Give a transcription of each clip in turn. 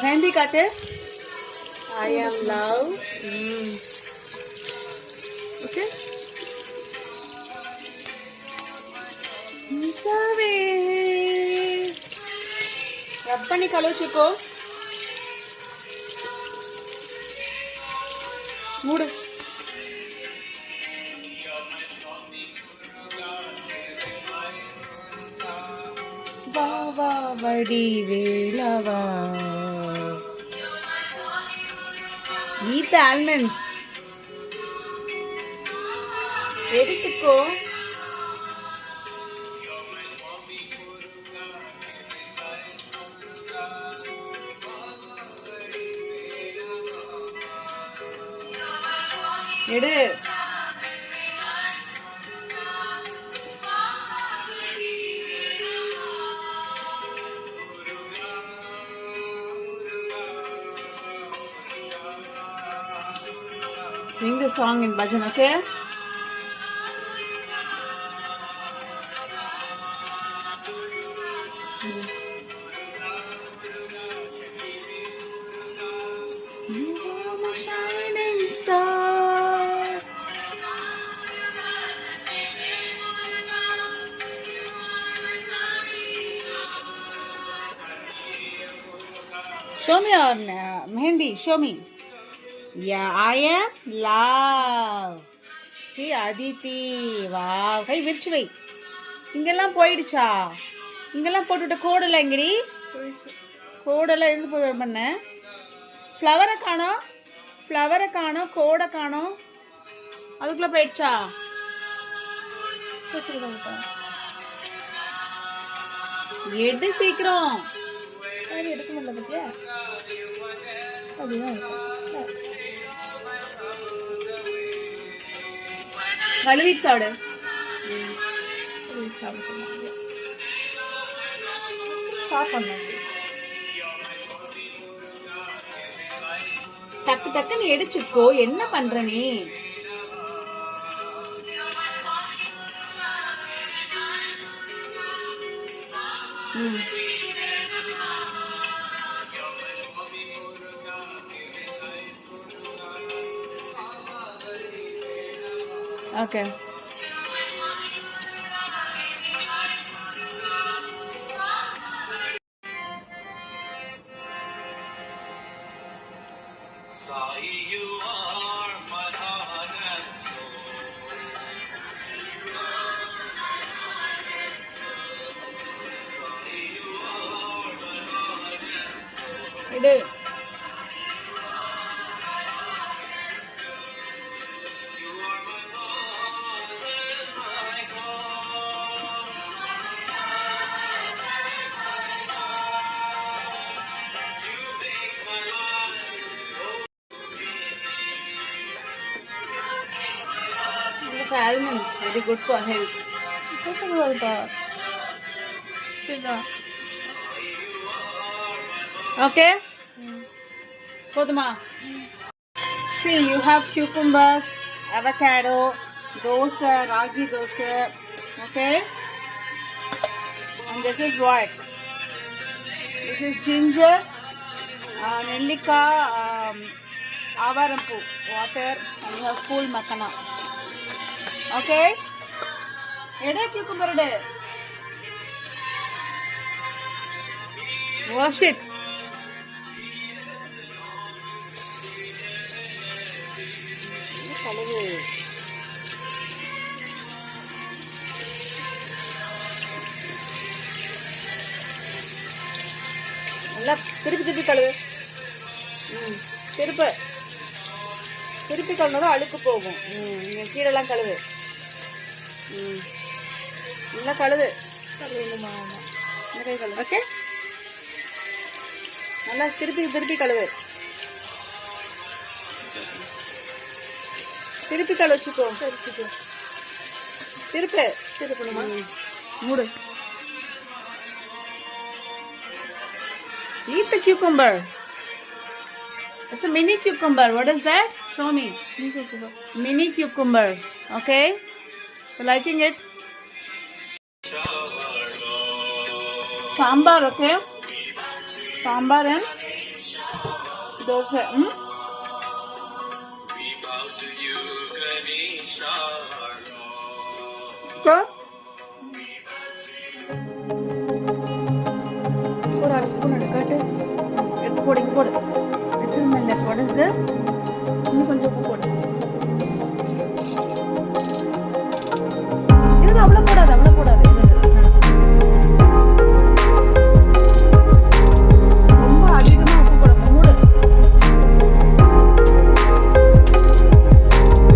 मेहंदी काटे I am love okay रब पन्नी कलुचुको मूड वावा वडी वेलवा eat the almonds ready chikko edu sing the song in bhajan, okay? You are my shining star. Show me your mehendi, show me. Yeah, I am love. See, Aditi. Wow. Hey, which way? இங்கெல்லாம் போயிடுச்சா? இங்கெல்லாம் போட்டுட்ட கோடெல்லாம் எங்கடி? கோடெல்லாம் எங்க போய் பண்ண? ஃப்ளவரை காணோம். ஃப்ளவரை காணோம், கோடை காணோம். அதுக்குள்ள போயிடுச்சா? எடு சீக்கிரம். அது எடுக்க முடியல பத்தியா? அதுதான் கழுவிட்டு சாப்பிடு சாப்பிடணும் டக்கு டக்குன்னு எடுச்சுக்கோ என்ன பண்ற நீ Okay. Sai, you are my heart and soul. Sai, you are my heart and soul. Edu. Almonds very good for health. Okay. Poduma. See, you have cucumbers, avocado, dosa, ragi dosa. Okay. And this is what? This is ginger, nellika, avarampu, water, and you have full makana. Okay? Ede cucumber ede. Wash it. நல்லா திருப்பி கழுவு. திருப்பி கழுவுனா அழுக்கு போகும். கீழெல்லாம் கழுவு. நல்லா கழுவு. கழுவணுமா? ஆமா. இந்த கை கழுவு. ஓகே, நல்லா திருப்பி திருப்பி கழுவு. திருப்பி கழுவிச்சுக்கோ. சரிச்சுக்கோ. திருப்பு. திருப்பணுமா? மூடு. Eat the cucumber. It's a mini cucumber. What is that? Show me. Mini cucumber. Okay? You liking it? Sambar, okay? Sambar and dosa. We bow to you, Ganesha. Okay? ஒரு அரை ஸ்பூன் எடுக்காட்டு. எடுத்து போடு, இங்க போடு. Little millet. What is this? இன்னும் கொஞ்சம் உப்பு போடு. இது அவ்வளோ போடாது, அவ்வளோ போடாது. ரொம்ப அதிகமா உப்பு போடாம மூடு.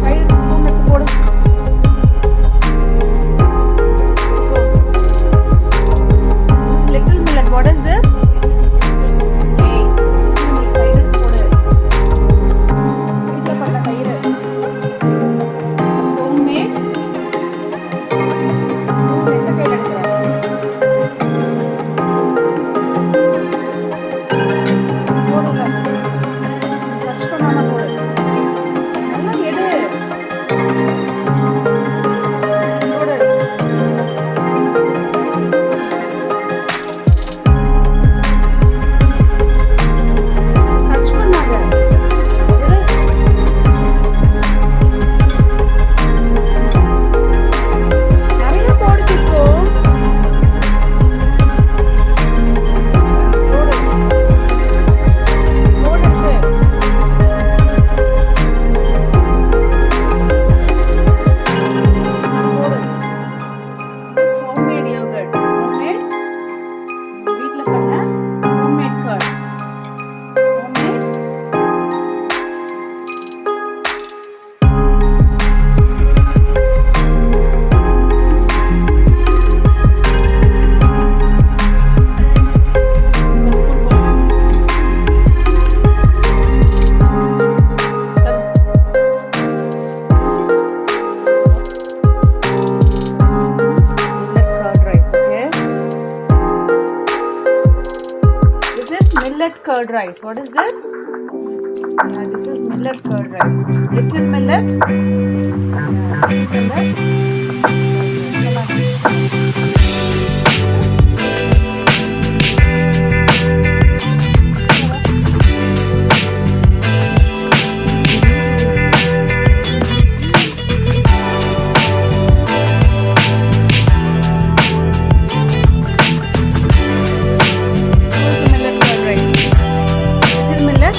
கையில் ஸ்பூன் எடுத்து போடு. This little millet. What is this? Hey, கையில் எடுத்து போடு. வீட்டில் பண்ண தயிர். Homemade. எந்த கையில் எடுக்கிற? போடுல. டச் பண்ணாம போடு. நல்லா எடு. போடு. டச் பண்ணாத. எடு. நிறைய போடு சிக்கோ. போடு. போடு எடுத்து. போடு. This is homemade yogurt. Homemade. வீட்ல பண்ண homemade curd. Homemade. இந்த ஸ்பூன் போடு. Millet curd rice, okay? This is millet curd rice. What is this? Yeah, this is millet curd rice. Little millet. Yeah, little millet. Here's the millet curd rice. Little millet,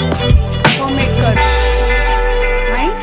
homemade curd. Nice.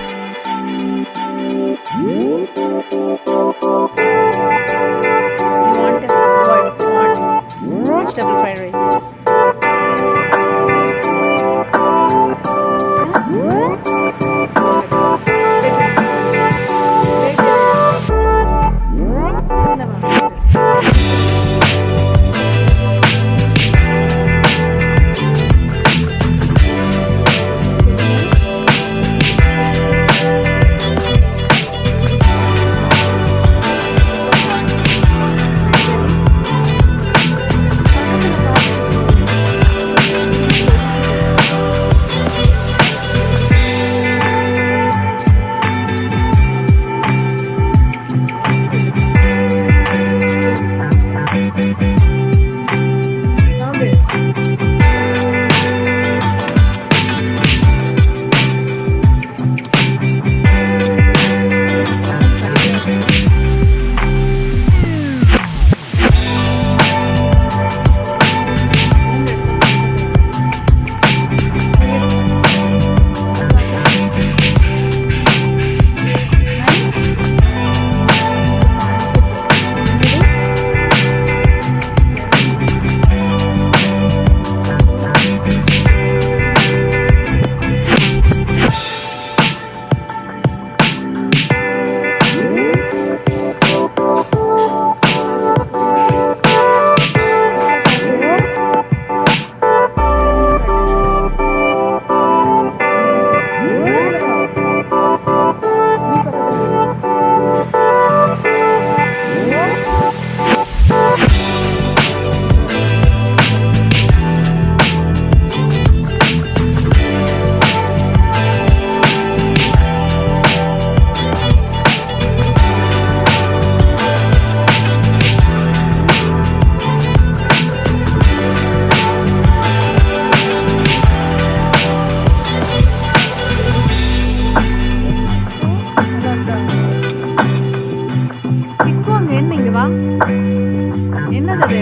என்னது அது?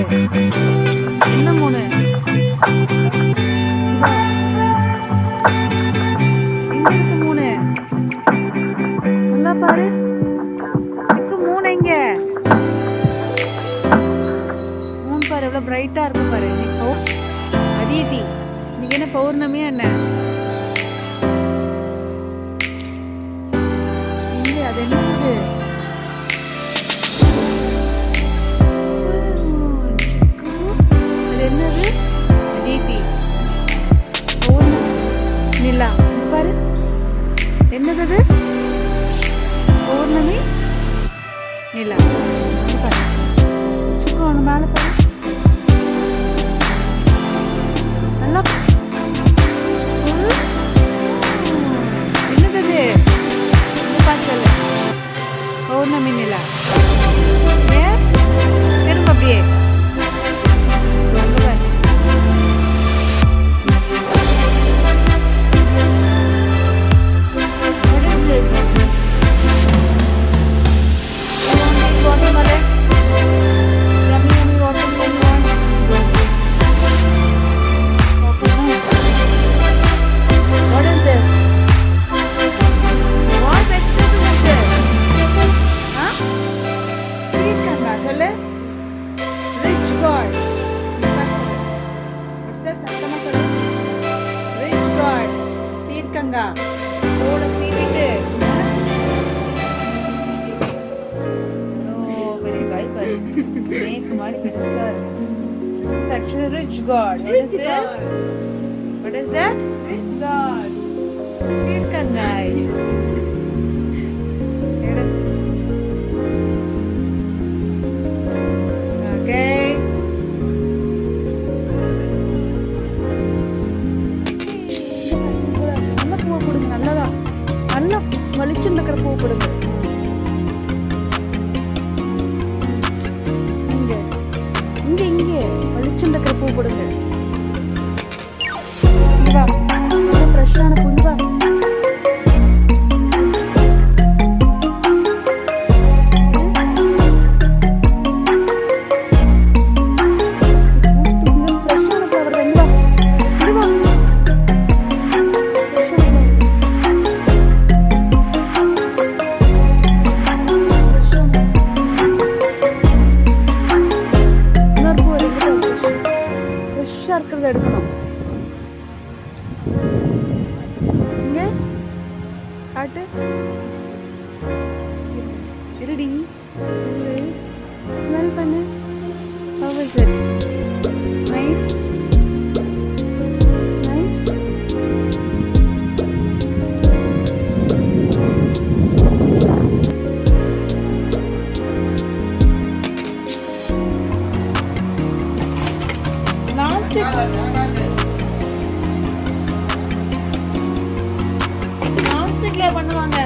என்ன மூணு? எங்க இருக்கு மூணு? நல்லா பாரு. சிக்கு மூணு எங்க? மூணு பாரு எவ்வளவு பிரைட்டா இருக்கு பாரு. இப்போ அதீதி இன்னைக்கு என்ன பௌர்ணமியா என்ன? எங்க அது என்னது? அது என்னது? அதீதி பௌர்ணமி நிலா இங்க பாரு. என்னது அது? பௌர்ணமி நிலா இங்க பாரு. சிக்கு அவனு மேல பாரு. நல்லா என்னது அது? இங்க பாரு சொல்லு. பௌர்ணமி நிலா. எஸ் திரும்ப அப்படியே அங்க பாரு. What is this? You want to eat watermelon? Yummy, yummy watermelon you want? Watermelon. What is this? What vegetable is this? Huh? Pீர்க்கங்கா சொல்லு. Rich God. What's that? சத்தமா சொல்லு. Rich God. பீர்க்கங்கா. ஓட சீவிட்டு. Oh, very vibrant. Snake மாதிரி பெருசா இருக்கு. This is actually rich God. What is this? What is that? Rich God. பீர்க்கங்காய். எடு. Okay. நல்ல பூவை கொடுங்க. நல்லதா நல்லா வலிச்சுன்னு இருக்கிற பூவை கொடுங்க. இங்க இங்க இங்க வலிச்சுன்னு இருக்கிற பூ கொடுங்க. இங்க வா. நல்ல ஃப்ரெஷ்ஷான பூ. இங்க வா. ஃப்ரெஷ்ஷான ஃப்ளவர் தான். இங்க வா. இங்க வா. இன்னொரு பூ ஃப்ரெஷ்ஷாக இருக்கிறத எடுக்கணும். இங்க காட்டு. இருடி. ஸ்மெல் பண்ணு. How is it? Nice. Nice. நான்ஸ்டிக்ல பண்ணுவாங்க.